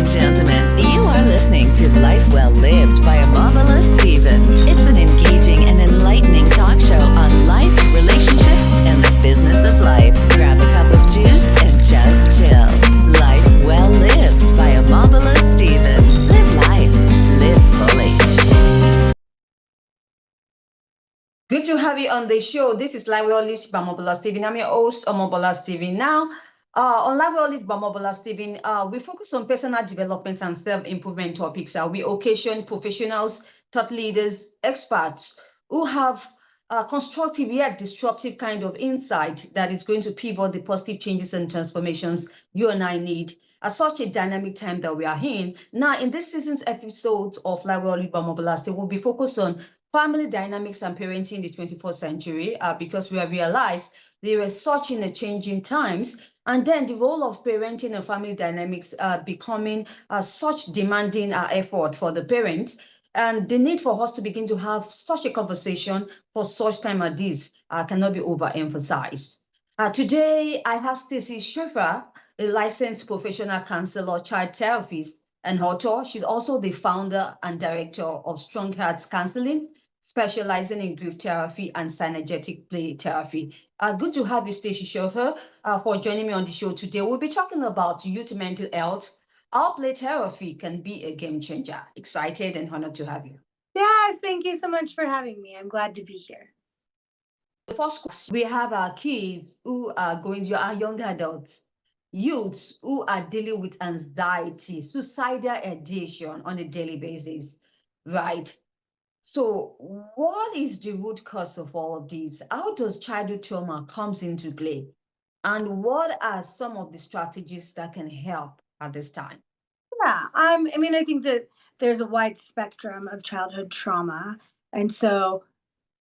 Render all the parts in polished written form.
and gentlemen, you are listening to Life Well Lived by Omobola Stephen. It's an engaging and enlightening talk show on life, relationships, and the business of life. Grab a cup of juice and just chill. Life Well Lived by Omobola Stephen. Live life. Live fully. Good to have you on the show. This is Live Well Lived by Omobola Stephen. I'm your host, Omobola Stephen. Now, on Live Well Lived by Omobola Stephen, we focus on personal development and self-improvement topics. We occasion professionals, thought leaders, experts who have constructive yet disruptive kind of insight that is going to pivot the positive changes and transformations you and I need at such a dynamic time that we are in. Now, in this season's episodes of Live Well Lived by Omobola Stephen, we'll be focused on family dynamics and parenting in the 21st century, because we have realized there are such in the changing times, and then the role of parenting and family dynamics becoming such demanding effort for the parents, and the need for us to begin to have such a conversation for such time as this cannot be overemphasized. Today, I have Stacy Schaffer, a licensed professional counselor, child therapist, and author. She's also the founder and director of Strong Hearts Counseling, specializing in grief therapy and synergetic play therapy. Good to have you, Stacey Schaffer, for joining me on the show today. We'll be talking about youth mental health, how play therapy can be a game changer. Excited and honored to have you. Yes, thank you so much for having me. I'm glad to be here. The first question, we have our kids who are going to our young adults, youths who are dealing with anxiety, suicidal ideation on a daily basis, right? So, what is the root cause of all of these? How does childhood trauma comes into play? And what are some of the strategies that can help at this time? Yeah, I think that there's a wide spectrum of childhood trauma. And so,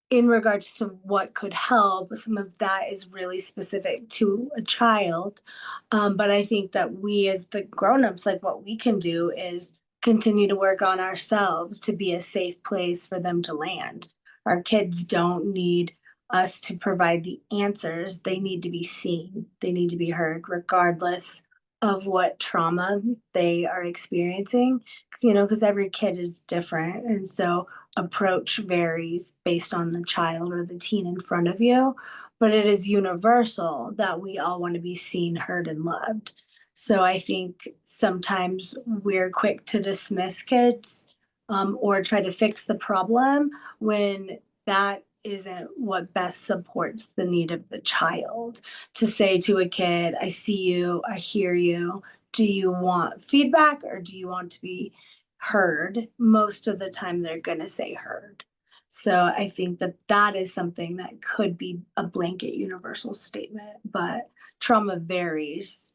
in regards to what could help, some of that is really specific to a child. But I think that we, as the grown-ups, like what we can do is continue to work on ourselves to be a safe place for them to land. Our kids don't need us to provide the answers. They need to be seen, they need to be heard, regardless of what trauma they are experiencing. Because every kid is different. And so approach varies based on the child or the teen in front of you, but it is universal that we all want to be seen, heard, and loved. So I think sometimes we're quick to dismiss kids, or try to fix the problem when that isn't what best supports the need of the child. To say to a kid, I see you, I hear you. Do you want feedback or do you want to be heard? Most of the time, they're going to say heard. So I think that that is something that could be a blanket universal statement, but trauma varies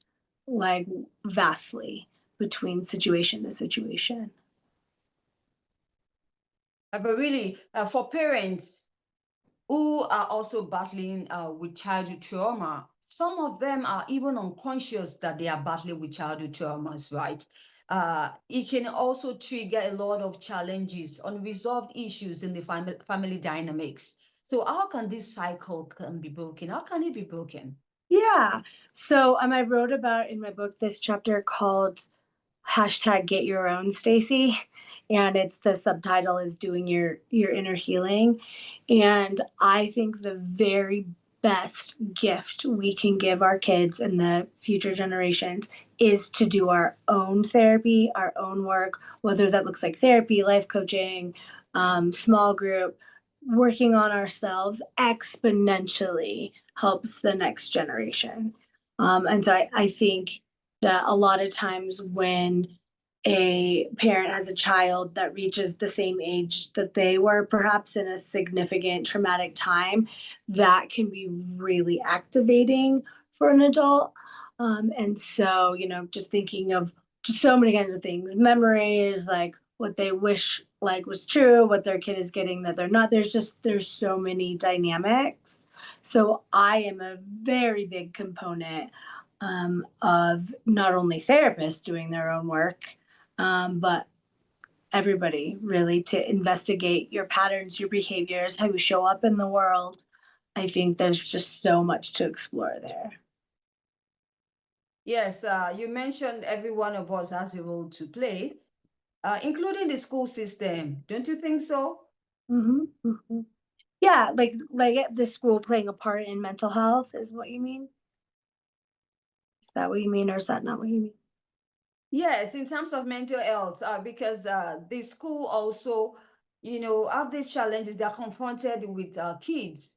like vastly between situation to situation. But really, for parents who are also battling with childhood trauma, some of them are even unconscious that they are battling with childhood traumas, right? It can also trigger a lot of challenges, unresolved issues in the family dynamics. So how can this cycle can be broken? How can it be broken? Yeah. So I wrote about in my book this chapter called hashtag get your own Stacy. And it's the subtitle is doing your inner healing. And I think the very best gift we can give our kids and the future generations is to do our own therapy, our own work, whether that looks like therapy, life coaching, small group. Working on ourselves exponentially helps the next generation. And so I think that a lot of times when a parent has a child that reaches the same age that they were, perhaps in a significant traumatic time, that can be really activating for an adult. And so, just thinking of just so many kinds of things, memories, like what they wish like was true, what their kid is getting that they're not. There's so many dynamics. So I am a very big component of not only therapists doing their own work, but everybody really to investigate your patterns, your behaviors, how you show up in the world. I think there's just so much to explore there. Yes, you mentioned every one of us has a role to play, including the school system. Don't you think so? Mm-hmm, mm-hmm. Yeah, like at the school playing a part in mental health is what you mean? Is that what you mean, or is that not what you mean? Yes, in terms of mental health, because the school also, have these challenges. They're confronted with kids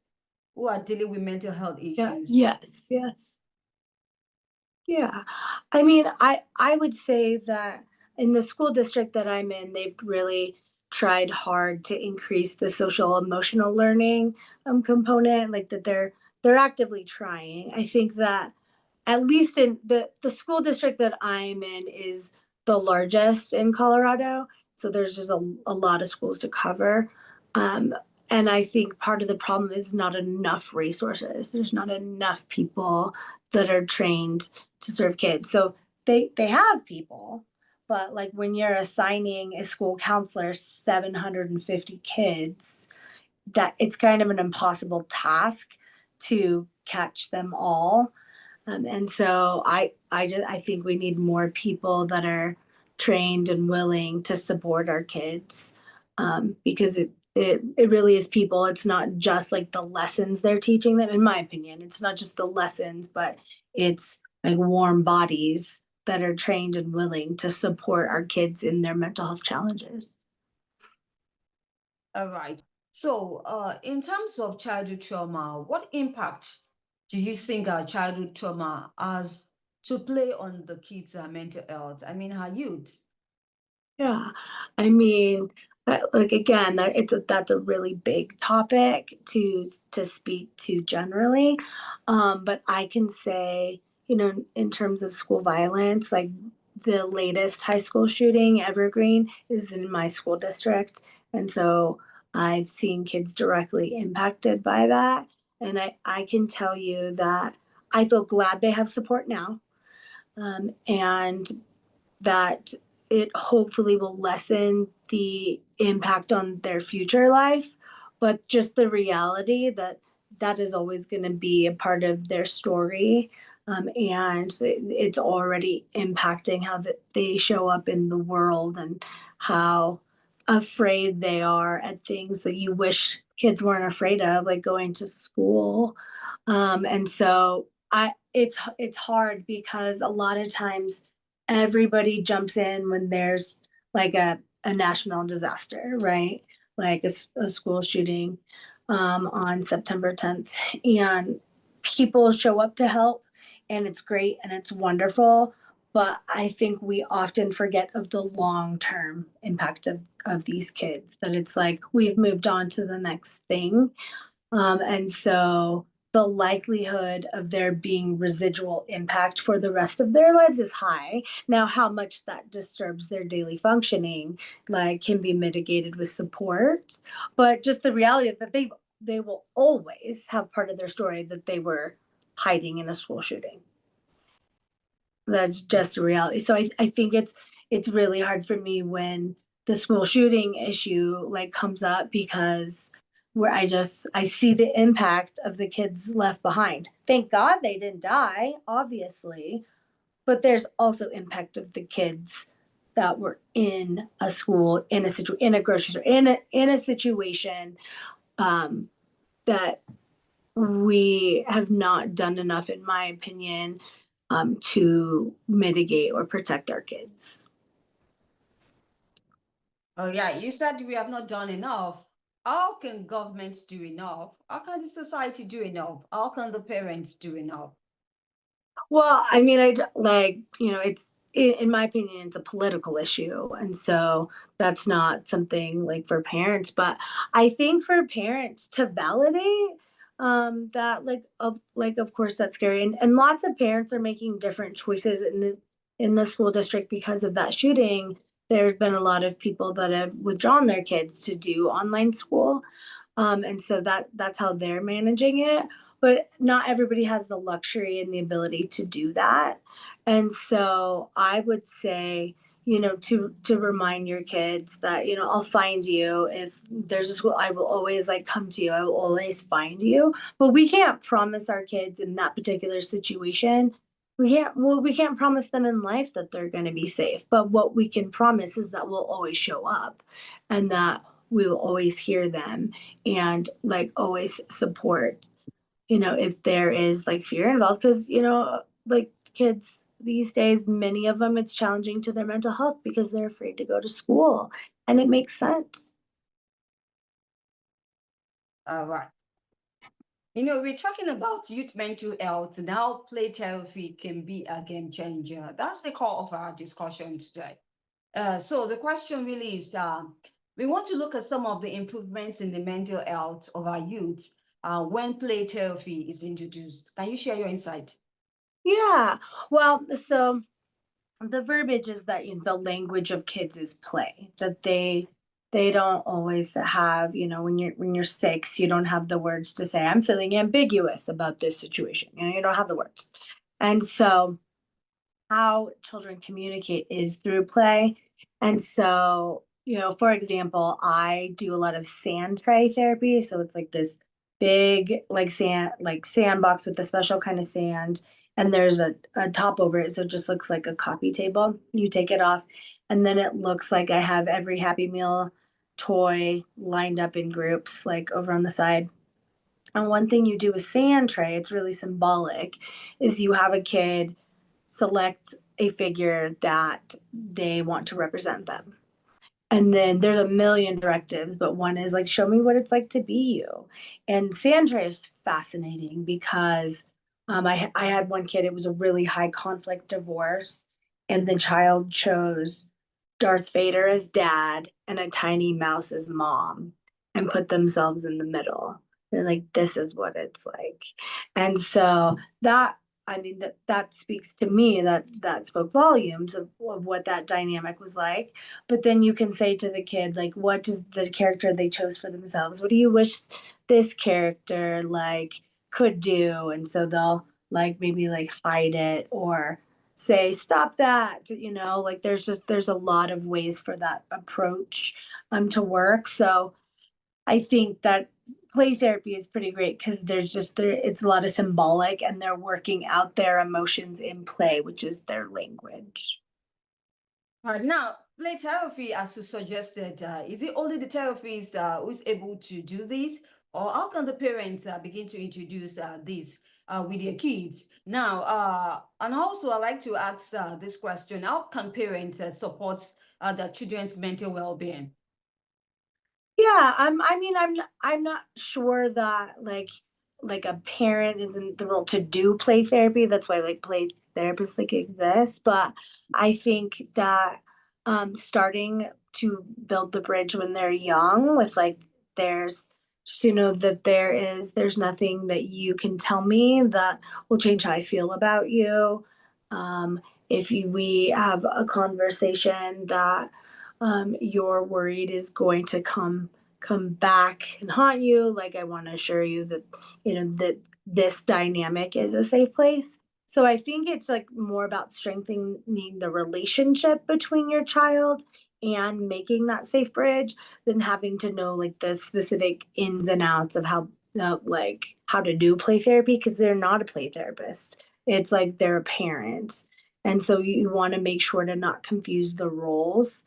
who are dealing with mental health Yeah, issues. yes, yes. Yeah. I mean, I would say that in the school district that I'm in, they've really tried hard to increase the social emotional learning component, like that they're actively trying. I think that at least in the school district that I'm in is the largest in Colorado. So there's just a lot of schools to cover. Um, and I think part of the problem is not enough resources. There's not enough people that are trained to serve kids. So they have people, but like when you're assigning a school counselor 750 kids, that it's kind of an impossible task to catch them all. And so I think we need more people that are trained and willing to support our kids, because it really is people. It's not just like the lessons they're teaching them. In my opinion, it's not just the lessons, but it's like warm bodies that are trained and willing to support our kids in their mental health challenges. All right. So, in terms of childhood trauma, what impact do you think our childhood trauma has to play on the kids' mental health? I mean, our youth. Yeah, I mean, like again, that's a really big topic to speak to generally, but I can say, in terms of school violence, like the latest high school shooting, Evergreen, is in my school district, and so I've seen kids directly impacted by that, and I can tell you that I feel glad they have support now, and that it hopefully will lessen the impact on their future life, but just the reality that that is always going to be a part of their story. And it's already impacting how they show up in the world and how afraid they are at things that you wish kids weren't afraid of, like going to school. And so it's hard because a lot of times everybody jumps in when there's like a national disaster, right? Like a school shooting on September 10th. And people show up to help, and it's great and it's wonderful. But I think we often forget of the long term impact of these kids, that it's like we've moved on to the next thing, and so the likelihood of there being residual impact for the rest of their lives is high. Now, how much that disturbs their daily functioning, like, can be mitigated with support, but just the reality of that they will always have part of their story that they were hiding in a school shooting. That's just a reality. So I think it's really hard for me when the school shooting issue like comes up, because where I see the impact of the kids left behind. Thank God they didn't die, obviously, but there's also impact of the kids that were in a school, in a grocery store, in a situation, um, that we have not done enough, in my opinion, to mitigate or protect our kids. Oh, yeah, you said we have not done enough. How can governments do enough? How can the society do enough? How can the parents do enough? Well, I mean, I like, it's in my opinion, it's a political issue, and so that's not something like for parents. But I think for parents to validate that, of course, that's scary, and lots of parents are making different choices in the school district because of that shooting. There have been a lot of people that have withdrawn their kids to do online school, and so that's how they're managing it. But not everybody has the luxury and the ability to do that. And so I would say, to remind your kids that, I'll find you if there's a school. I will always like come to you. I will always find you. But we can't promise our kids in that particular situation we can't promise them in life that they're going to be safe, but what we can promise is that we'll always show up and that we will always hear them and like always support, if there is like fear involved, because like kids these days, many of them, it's challenging to their mental health because they're afraid to go to school, and it makes sense. All right. We're talking about youth mental health. Now, play therapy can be a game changer. That's the core of our discussion today. So the question really is, we want to look at some of the improvements in the mental health of our youth when play therapy is introduced. Can you share your insight? Yeah. Well, so the verbiage is that the language of kids is play, that they don't always have, when you're 6, you don't have the words to say I'm feeling ambiguous about this situation, you don't have the words. And so how children communicate is through play. And so, for example, I do a lot of sand tray therapy. So it's like this big, like sandbox with a special kind of sand. And there's a top over it. So it just looks like a coffee table. You take it off, and then it looks like I have every Happy Meal toy lined up in groups, like over on the side. And one thing you do with sand tray, it's really symbolic, is you have a kid select a figure that they want to represent them. And then there's a million directives, but one is like, show me what it's like to be you. And sand tray is fascinating because I had one kid, it was a really high conflict divorce, and the child chose Darth Vader as dad and a tiny mouse as mom and put themselves in the middle. They're like, this is what it's like. And so that, I mean, that speaks to me, that spoke volumes of what that dynamic was like. But then you can say to the kid, like, what is the character they chose for themselves? What do you wish this character like could do? And so they'll like maybe like hide it or say stop that, like there's a lot of ways for that approach to work. So I think that play therapy is pretty great because there it's a lot of symbolic, and they're working out their emotions in play, which is their language. All right, now, play therapy, as you suggested, is it only the therapist who is able to do this, or how can the parents begin to introduce this with their kids? Now, and also, I like to ask this question: how can parents support their children's mental well-being? Yeah, I'm not sure that like a parent is in the role to do play therapy. That's why like play therapists like exist. But I think that starting to build the bridge when they're young with like there's just that there's nothing that you can tell me that will change how I feel about you. If we have a conversation that you're worried is going to come back and haunt you, like I want to assure you that that this dynamic is a safe place. So I think it's like more about strengthening the relationship between your child and making that safe bridge than having to know like the specific ins and outs of like how to do play therapy, because they're not a play therapist. It's like they're a parent. And so you want to make sure to not confuse the roles.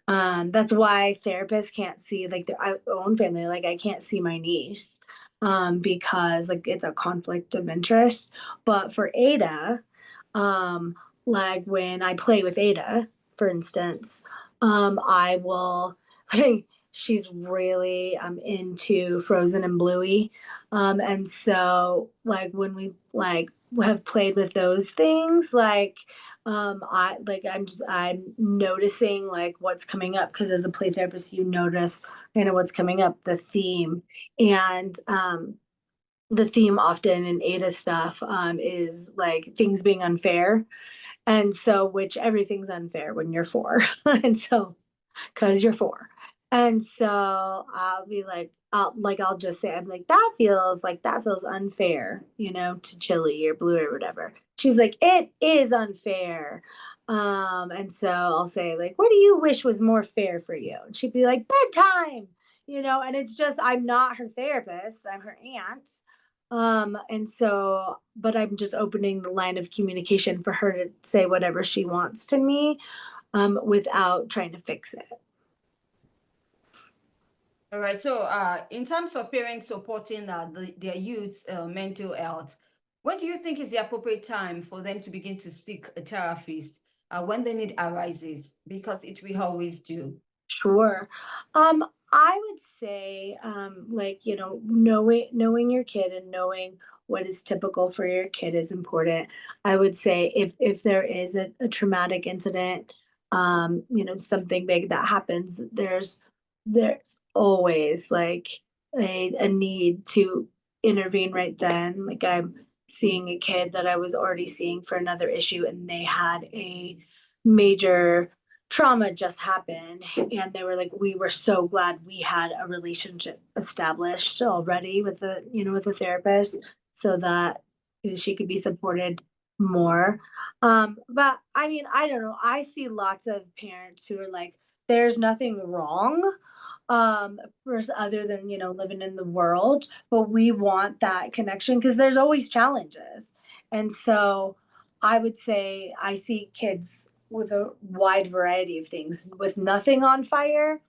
That's why therapists can't see like their own family. Like I can't see my niece because like it's a conflict of interest. But for Ada, um, like when I play with Ada, for instance, I will like she's really into Frozen and Bluey. And so like when we like have played with those things, like I'm noticing like what's coming up, because as a play therapist you notice what's coming up, the theme. And the theme often in Ada stuff is like things being unfair, and so which everything's unfair when you're 4 and so because you're 4. And so I'll be like, I'll just say, I'm like, that feels unfair, to Chili or Blue or whatever. She's like, it is unfair. And so I'll say, like, what do you wish was more fair for you? And she'd be like, bedtime, and it's just, I'm not her therapist, I'm her aunt. And so, but I'm just opening the line of communication for her to say whatever she wants to me, without trying to fix it. All right. So, in terms of parents supporting their youth's mental health, when do you think is the appropriate time for them to begin to seek a therapist when the need arises? Because it will always do. Sure. I would say, like, knowing your kid and knowing what is typical for your kid is important. I would say if there is a traumatic incident, something big that happens, there's always like a need to intervene right then. Like I'm seeing a kid that I was already seeing for another issue, and they had a major trauma just happened, and they were like, we were so glad we had a relationship established already with the therapist, so that she could be supported more. But I mean, I don't know, I see lots of parents who are like, there's nothing wrong, first, other than living in the world, but we want that connection because there's always challenges. And so I would say I see kids with a wide variety of things, with nothing on fire,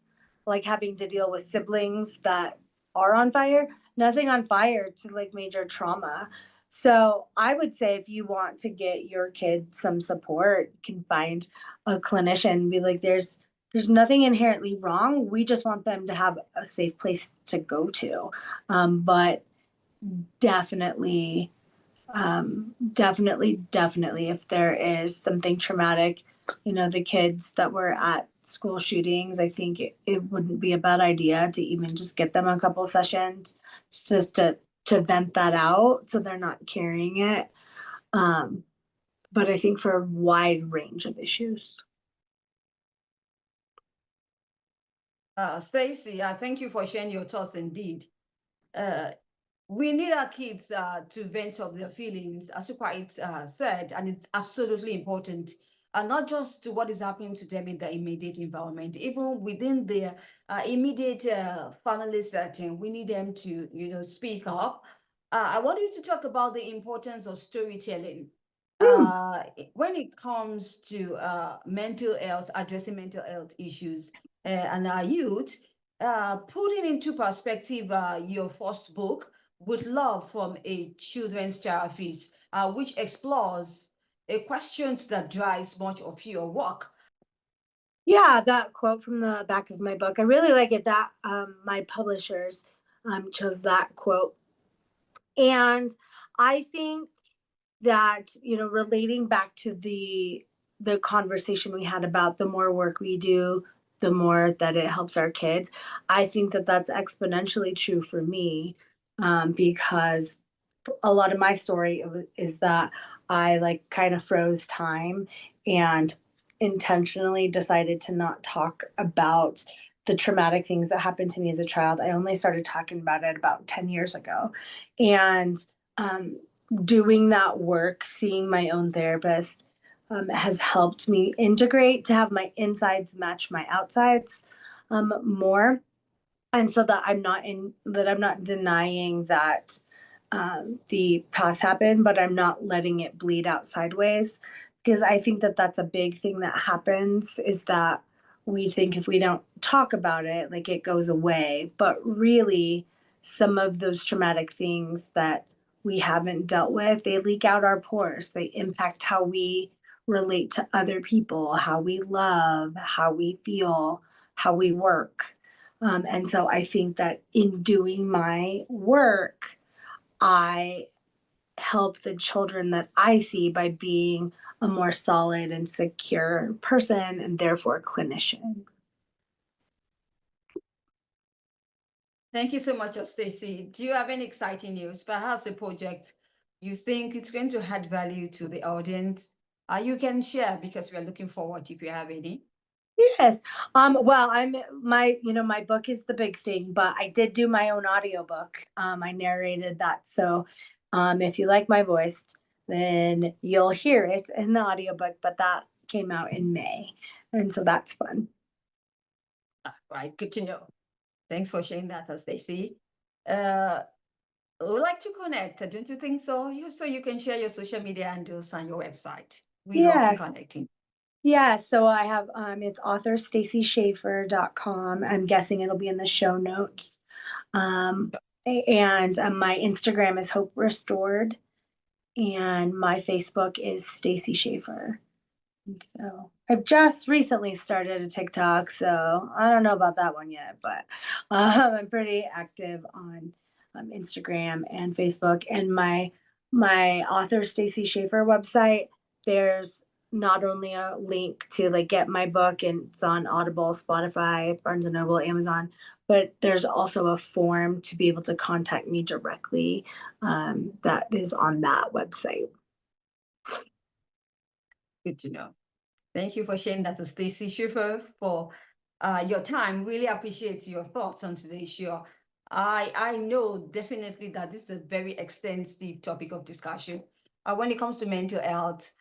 like having to deal with siblings that are on fire, nothing on fire to like major trauma. So I would say if you want to get your kid some support, you can find a clinician, be like, there's nothing inherently wrong. We just want them to have a safe place to go to. But definitely, definitely, if there is something traumatic, the kids that were at school shootings, I think it wouldn't be a bad idea to even just get them a couple sessions just to vent that out so they're not carrying it. Um, but I think for a wide range of issues. Stacy, thank you for sharing your thoughts indeed. Uh, we need our kids to vent of their feelings, as you quite said, and it's absolutely important. And not just to what is happening to them in the immediate environment, even within their immediate family setting, we need them to, speak up. I want you to talk about the importance of storytelling Hmm. when it comes to mental health, addressing mental health issues and our youth. Putting into perspective your first book, With Love from a Children's Therapist, which explores questions that drives much of your work. Yeah, that quote from the back of my book. I really like it that my publishers chose that quote. And I think that, relating back to the conversation we had about the more work we do, the more that it helps our kids. I think that that's exponentially true for me, because a lot of my story is that I like kind of froze time and intentionally decided to not talk about the traumatic things that happened to me as a child. I only started talking about it about 10 years ago. And um, doing that work, seeing my own therapist, has helped me integrate to have my insides match my outsides more, and so that I'm not denying that the past happened, but I'm not letting it bleed out sideways, because I think that that's a big thing that happens, is that we think if we don't talk about it, like it goes away, but really some of those traumatic things that we haven't dealt with, they leak out our pores, they impact how we relate to other people, how we love, how we feel, how we work. And so I think that in doing my work, I help the children that I see by being a more solid and secure person and therefore clinician. Thank you so much, Stacy. Do you have any exciting news? Perhaps a project you think it's going to add value to the audience? You can share because we are looking forward if you have any. Yes. Well, my book is the big thing, but I did do my own audiobook. I narrated that. So, if you like my voice, then you'll hear it in the audiobook, but that came out in May. And so that's fun. Right, good to know. Thanks for sharing that, Stacy. Uh, would like to connect. Don't you think so? So you can share your social media handles and your website. We love to Yes. connecting. Yeah, so I have it's authorstacyschaffer.com. I'm guessing it'll be in the show notes. And my Instagram is Hope Restored, and my Facebook is Stacy Schaffer. And so I've just recently started a TikTok, so I don't know about that one yet, but I'm pretty active on Instagram and Facebook. And my author Stacy Schaffer website, there's not only a link to like get my book, and it's on Audible, Spotify, Barnes and Noble, Amazon, but there's also a form to be able to contact me directly, that is on that website. Good to know. Thank you for sharing that to Stacy Schaffer for your time. Really appreciate your thoughts on today's show. I know definitely that this is a very extensive topic of discussion. When it comes to mental health,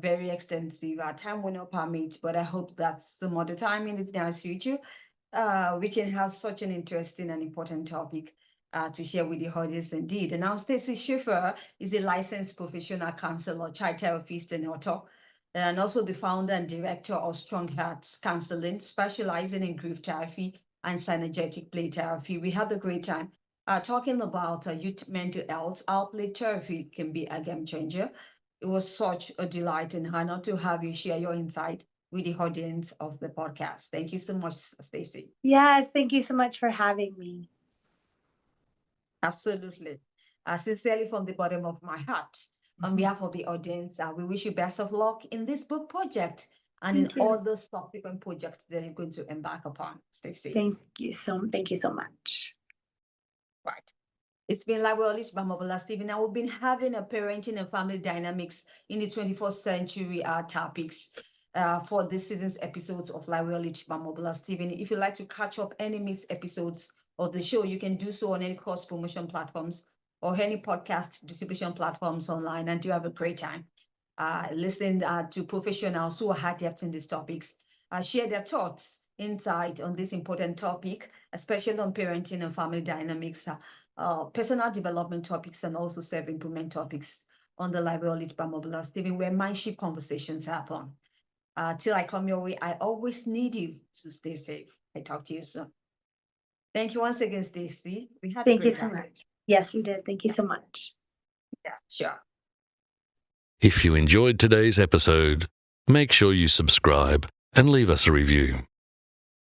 very extensive. Our time will not permit, but I hope that some other time in the near future, we can have such an interesting and important topic to share with the audience indeed. And now Stacy Schaffer is a licensed professional counselor, child therapist, and author, and also the founder and director of Strong Hearts Counseling, specializing in grief therapy and synergetic play therapy. We had a great time talking about youth mental health. How play therapy can be a game changer. It was such a delight and honor to have you share your insight with the audience of the podcast. Thank you so much, Stacy. Yes, thank you so much for having me. Absolutely. Sincerely from the bottom of my heart, on behalf of the audience, we wish you best of luck in this book project and Thank in you. all the subsequent projects that you're going to embark upon. Stay safe. Thank you so much. Right. It's been like Lish by Omobola Stephen. Now we've been having a parenting and family dynamics in the 21st century topics for this season's episodes of Live Lish by Omobola Stephen. If you'd like to catch up any missed episodes of the show, you can do so on any cross promotion platforms or any podcast distribution platforms online, and do have a great time listening to professionals who are hard depth in these topics, share their thoughts, insight on this important topic, especially on parenting and family dynamics, personal development topics, and also self-improvement topics on the Library Lead by Omobola Stephen, where mindship conversations happen. Till I come your way, I always need you to stay safe. I talk to you soon. Thank you once again, Stacy. We had a Thank you great so time. much. Yes, we did. Thank you so much. Yeah, sure. If you enjoyed today's episode, make sure you subscribe and leave us a review.